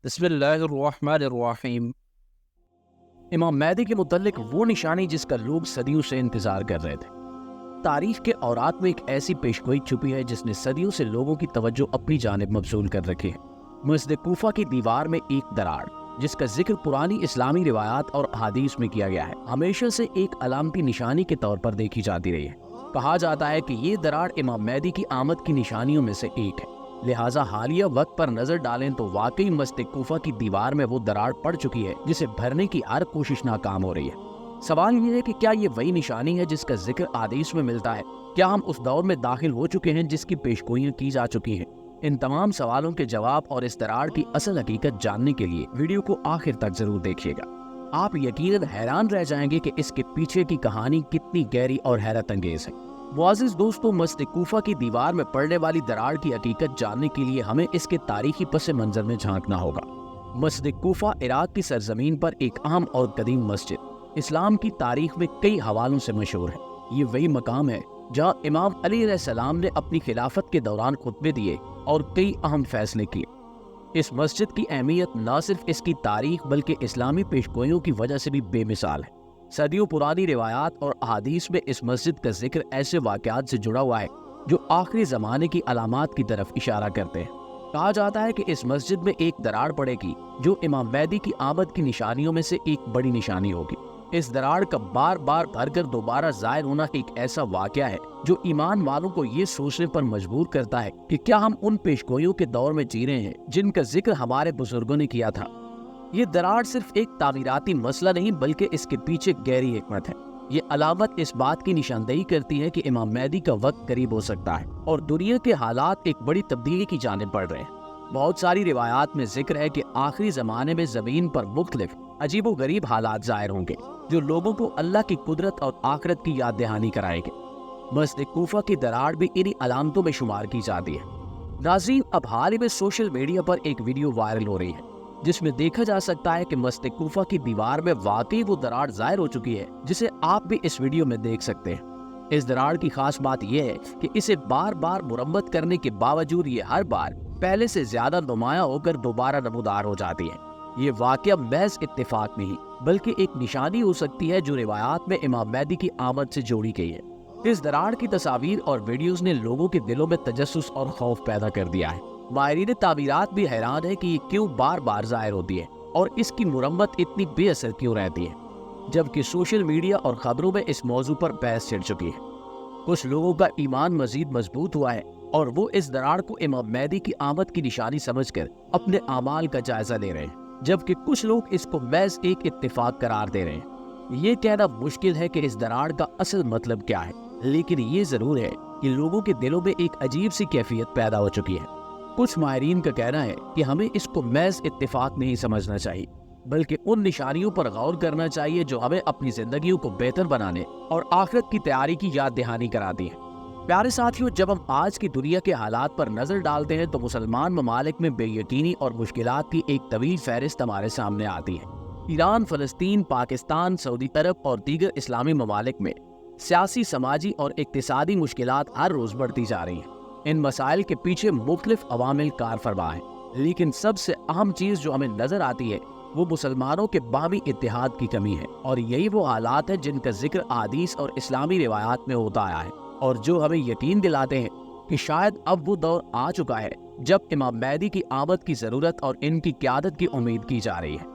बिस्मिल्लाहिर्रहमानिर्रहीम। इमाम मेहदी के मुतल्लिक वो निशानी जिसका लोग सदियों से इंतजार कर रहे थे। तारीख के औरात में एक ऐसी पेशगोई छुपी है जिसने सदियों से लोगों की तवज्जो अपनी जानिब मबसूल कर रखी है। मस्जिद कूफा की दीवार में एक दरार, जिसका जिक्र पुरानी इस्लामी रिवायात और हदीस में किया गया है, हमेशा से एक अलामती निशानी के तौर पर देखी जाती रही है। कहा जाता है कि ये दरार इमाम मेहदी की आमद की निशानियों में से एक है। लिहाजा हालिया वक्त पर नजर डालें तो वाकई मस्जिद कूफा की दीवार में वो दरार पड़ चुकी है जिसे भरने की हर कोशिश नाकाम हो रही है। सवाल ये है कि क्या ये वही निशानी है जिसका जिक्र हदीस में मिलता है? क्या हम उस दौर में दाखिल हो चुके हैं जिसकी पेशगोइयां की जा चुकी हैं? इन तमाम सवालों के जवाब और इस दरार की असल हकीकत जानने के लिए वीडियो को आखिर तक जरूर देखिएगा। आप यकीनन हैरान रह जाएंगे कि इसके पीछे की कहानी कितनी गहरी और हैरत अंगेज है। मुआज़िज़ दोस्तों, मस्जिद कूफा की दीवार में पड़ने वाली दरार की हकीकत जानने के लिए हमें इसके तारीखी पस मंजर में झांकना होगा। मस्जिद कूफा इराक की सरजमीन पर एक अहम और कदीम मस्जिद, इस्लाम की तारीख में कई हवालों से मशहूर है। ये वही मकाम है जहाँ इमाम अली अलैहिस्सलाम ने अपनी खिलाफत के दौरान खुतबे दिए और कई अहम फैसले किए। इस मस्जिद की अहमियत न सिर्फ इसकी तारीख बल्कि इस्लामी पेशगोइयों की वजह से भी बेमिसाल है। सदियों पुरानी रिवायात और अहादीस में इस मस्जिद का जिक्र ऐसे वाक़यात से जुड़ा हुआ है जो आखिरी ज़माने की अलामात की तरफ इशारा करते हैं। कहा जाता है कि इस मस्जिद में एक दरार पड़ेगी जो इमाम मेहदी की आमद की निशानियों में से एक बड़ी निशानी होगी। इस दरार का बार बार भरकर दोबारा ज़ाहिर होना एक ऐसा वाक़या है जो ईमान वालों को ये सोचने पर मजबूर करता है कि क्या हम उन पेशगोइयों के दौर में जी रहे हैं जिनका जिक्र हमारे बुजुर्गों ने किया था। ये दरार सिर्फ एक तामीराती मसला नहीं बल्कि इसके पीछे गहरी हिकमत है। ये अलामत इस बात की निशानदेही करती है कि इमाम मेहदी का वक्त करीब हो सकता है और दुनिया के हालात एक बड़ी तब्दीली की जानिब बढ़ रहे हैं। बहुत सारी रिवायात में जिक्र है कि आखिरी ज़माने में ज़मीन पर मुख्तलिफ अजीबो गरीब हालात ज़ाहिर होंगे जो लोगों को अल्लाह की कुदरत और आखिरत की याद दहानी कराएंगे। मस्जिद कूफा की दरार भी इन्हीं अलामतों में शुमार की जाती है। नाज़रीन, अब हाल ही में सोशल मीडिया पर एक वीडियो वायरल हो रही है जिसमें देखा जा सकता है कि मस्जिद कूफा की दीवार में वाकई वो दरार ज़ाहिर हो चुकी है जिसे आप भी इस वीडियो में देख सकते हैं। इस दरार की खास बात यह है कि इसे बार बार मुरम्मत करने के बावजूद ये हर बार पहले से ज्यादा नुमाया होकर दोबारा नमूदार हो जाती है। ये वाकया महज इत्तेफाक नहीं बल्कि एक निशानी हो सकती है जो रिवायात में इमाम मेहदी की आमद से जोड़ी गई है। इस दरार की तस्वीर और वीडियोस ने लोगों के दिलों में तजस्सुस और खौफ पैदा कर दिया है। माहिरीन तामीरात भी हैरान है कि ये क्यों बार बार ज़ाहिर होती है और इसकी मुरम्मत इतनी बेअसर क्यों रहती है, जबकि सोशल मीडिया और खबरों में इस मौजू पर बहस छिड़ चुकी है। कुछ लोगों का ईमान मजीद मजबूत हुआ है और वो इस दरार को इमाम मेहदी की आमद की निशानी समझकर अपने आमाल का जायजा ले रहे हैं, जबकि कुछ लोग इसको महज एक इत्तेफाक करार दे रहे हैं। ये कहना मुश्किल है कि इस दरार का असल मतलब क्या है, लेकिन ये जरूर है कि लोगों के दिलों में एक अजीब सी कैफियत पैदा हो चुकी है। कुछ माहिरीन का कहना है कि हमें इसको महज इत्तेफाक नहीं समझना चाहिए बल्कि उन निशानियों पर गौर करना चाहिए जो हमें अपनी जिंदगियों को बेहतर बनाने और आखिरत की तैयारी की याद दहानी कराती है। प्यारे साथियों, जब हम आज की दुनिया के हालात पर नजर डालते हैं तो मुसलमान ममालिक में बेयकीनी और मुश्किलात की एक तवील फहरिस्त हमारे सामने आती है। ईरान, फलस्तीन, पाकिस्तान, सऊदी अरब और दीगर इस्लामी ममालिक में सियासी, समाजी और इक्तिसादी मुश्किलात हर रोज बढ़ती जा रही हैं। इन मसाइल के पीछे मुख्तलिफ अवामिल कार फरमा है, लेकिन सबसे अहम चीज जो हमें नजर आती है वो मुसलमानों के बामी इत्तेहाद की कमी है और यही वो हालात है जिनका जिक्र हदीस और इस्लामी रिवायात में होता आया है और जो हमें यकीन दिलाते हैं कि शायद अब वो दौर आ चुका है जब इमाम मेहदी की आमद की जरूरत और इनकी क़यादत की उम्मीद की जा रही है।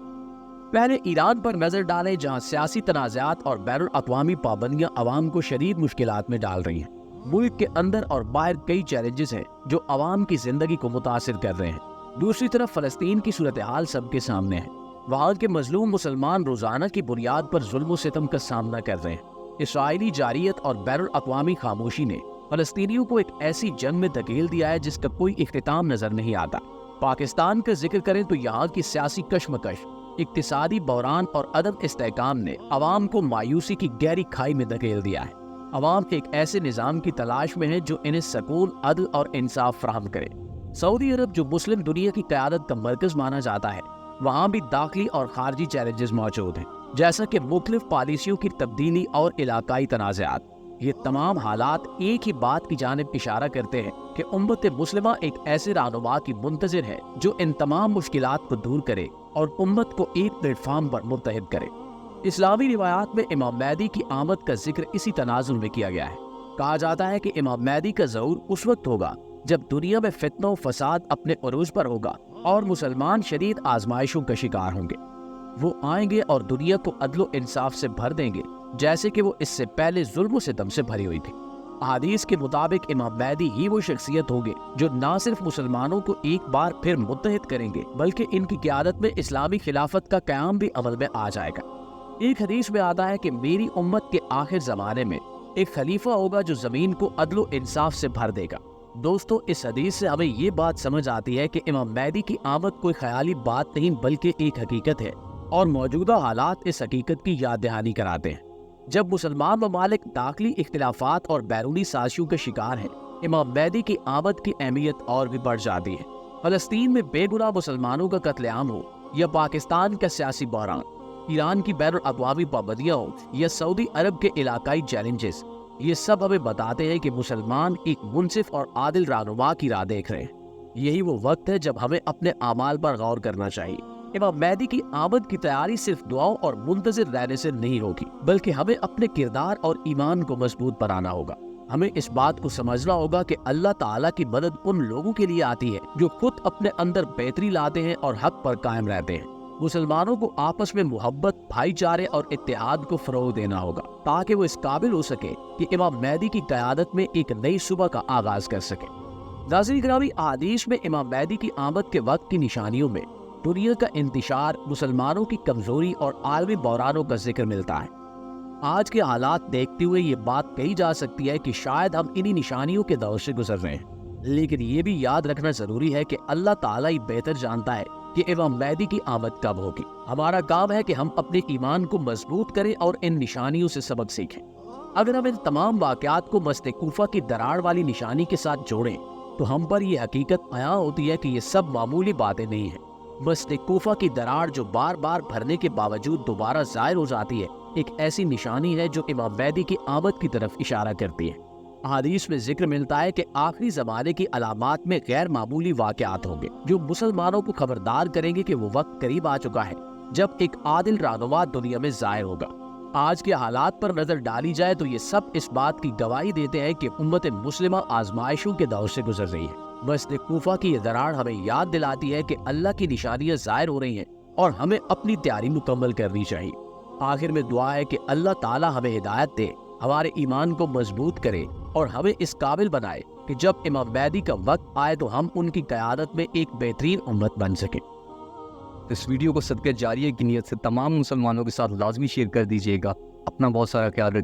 पहले ईरान पर नजर डालें जहाँ सियासी तनाज़ात और बैनुल अक़वामी पाबंदियाँ अवाम को शदीद मुश्किलात में डाल रही हैं। मुल्क के अंदर और बाहर कई चैलेंजेस हैं जो अवाम की जिंदगी को मुतासिर कर रहे हैं। दूसरी तरफ फलस्तीन की सूरत हाल सबके सामने है। वहाँ के मजलूम मुसलमान रोजाना की बुनियाद पर जुल्म व सितम का सामना कर रहे हैं। इसराइली जारियत और बैनुल अक़वामी खामोशी ने फलस्तीनियों को एक ऐसी जंग में धकेल दिया है जिसका कोई इख्तिताम नजर नहीं आता। पाकिस्तान का जिक्र करें तो यहाँ की सियासी कशमकश, इक्तिसादी बहरान और अदम इस्तेहकाम ने अवाम को मायूसी की गहरी खाई में धकेल दिया है। अवाम एक ऐसे निज़ाम की तलाश में है जो इन्हें सकून, अदल और इंसाफ फराहम करे। सऊदी अरब, जो मुस्लिम दुनिया की क़यादत का मरकज माना जाता है, वहाँ भी दाखिली और खारजी चैलेंजेस मौजूद हैं, जैसा कि मुख्तलिफ पॉलिसियों की तब्दीली और इलाकाई तनाज़ात। ये तमाम हालात एक ही बात की जानिब इशारा करते हैं کہ उम्मत मुस्लिमा एक ऐसे रहनुमा की मुंतज़िर है जो इन तमाम मुश्किलात को दूर करे और उम्मत को एक प्लेटफार्म पर मुत्तहिद करे। इस्लामी रिवायात में इमाम महदी की आमद का जिक्र इसी तनाजुल में किया गया है। कहा जाता है कि इमाम महदी का ज़हूर उस वक्त होगा जब दुनिया में फितना और फसाद अपने उरूज पर होगा और मुसलमान शदीद आजमाइशों का शिकार होंगे। वो आएंगे और दुनिया को अदलो इंसाफ से भर देंगे, जैसे कि वो इससे पहले जुल्म सितम से भरी हुई थी। हदीस के मुताबिक इमाम महदी ही वो शख्सियत होंगे जो न सिर्फ मुसलमानों को एक बार फिर मुत्तहिद करेंगे, बल्कि इनकी क़यादत में इस्लामी खिलाफत का क़याम भी अमल में आ जाएगा। एक हदीस में आता है कि मेरी उम्मत के आखिर ज़माने में एक खलीफा होगा जो ज़मीन को अदलो इंसाफ से भर देगा। दोस्तों, इस हदीस से हमें ये बात समझ आती है कि इमाम महदी की आमद कोई ख्याली बात नहीं बल्कि एक हकीकत है और मौजूदा हालात इस हकीकत की याद दहानी कराते हैं। जब मुसलमान ममालिक दाखिली इख्तिलाफात और बैरूनी साजिशों के शिकार हैं, इमाम महदी की आमद की अहमियत और भी बढ़ जाती है। फलस्तीन में बेगुनाह मुसलमानों का कत्लेआम हो या पाकिस्तान का सियासी बहरान, ईरान की बैनुल अक़वामी पाबंदियाँ हो या सऊदी अरब के इलाकाई चैलेंजेस, ये सब हमें बताते हैं कि मुसलमान एक मुनसिफ और आदिल रहनुमा की राह देख रहे हैं। यही वो वक्त है जब हमें अपने आमाल पर गौर करना चाहिए। इमाम महदी की आमद की तैयारी सिर्फ दुआओं और मुंतज़िर रहने से नहीं होगी, बल्कि हमें अपने किरदार और ईमान को मजबूत बनाना होगा। हमें इस बात को समझना होगा कि अल्लाह ताला की मदद उन लोगों के लिए आती है जो खुद अपने अंदर बेहतरी लाते हैं और हक पर कायम रहते हैं। मुसलमानों को आपस में मोहब्बत, भाईचारे और इत्तेहाद को फरोग देना होगा ताकि वो इस काबिल हो सके कि इमाम महदी की क़यादत में एक नई सुबह का आगाज कर सके। नाज़रीन किरामी, हदीस में इमाम महदी की आमद के वक्त की निशानियों में दुनिया का इंतिशार, मुसलमानों की कमजोरी और आलमी बहरानों का जिक्र मिलता है। आज के हालात देखते हुए ये बात कही जा सकती है कि शायद हम इन्हीं निशानियों के दौर से गुजर रहे हैं, लेकिन ये भी याद रखना जरूरी है कि अल्लाह ताला ही बेहतर जानता है कि इमाम महदी की आमद कब होगी। हमारा काम है कि हम अपने ईमान को मजबूत करें और इन निशानियों से सबक सीखें। अगर हम इन तमाम वाक़यात को मस्जिद कूफा की दरार वाली निशानी के साथ जोड़ें तो हम पर यह हकीकत आया होती है कि ये सब मामूली बातें नहीं हैं। मस्जिद कूफा की दरार जो बार बार भरने के बावजूद दोबारा ज़ाहिर हो जाती है, एक ऐसी निशानी है जो इमाम महदी की आमद की तरफ इशारा करती है। हदीस में जिक्र मिलता है कि आखिरी ज़माने की अलामात में गैर मामूली वाक़यात होंगे जो मुसलमानों को खबरदार करेंगे कि वो वक्त करीब आ चुका है जब एक आदिल रहनुमा दुनिया में ज़ाहिर होगा। आज के हालात पर नजर डाली जाए तो ये सब इस बात की गवाही देते हैं कि उम्मत मुस्लिमा आजमाइशों के दौर से गुजर रही है। मस्जिद कूफा की ये दरार हमें याद दिलाती है कि अल्लाह की निशानियां ज़ाहिर हो रही हैं और हमें अपनी तैयारी मुकम्मल करनी चाहिए। आखिर में दुआ है कि अल्लाह ताला हमें हिदायत दे, हमारे ईमान को मजबूत करे और हमें इस काबिल बनाए कि जब इमाम महदी का वक्त आए तो हम उनकी क़यादत में एक बेहतरीन उम्मत बन सके। इस वीडियो को सदक़े जारिया की नीयत से तमाम मुसलमानों के साथ लाजमी शेयर कर दीजिएगा। अपना बहुत सारा ख्याल रखिए।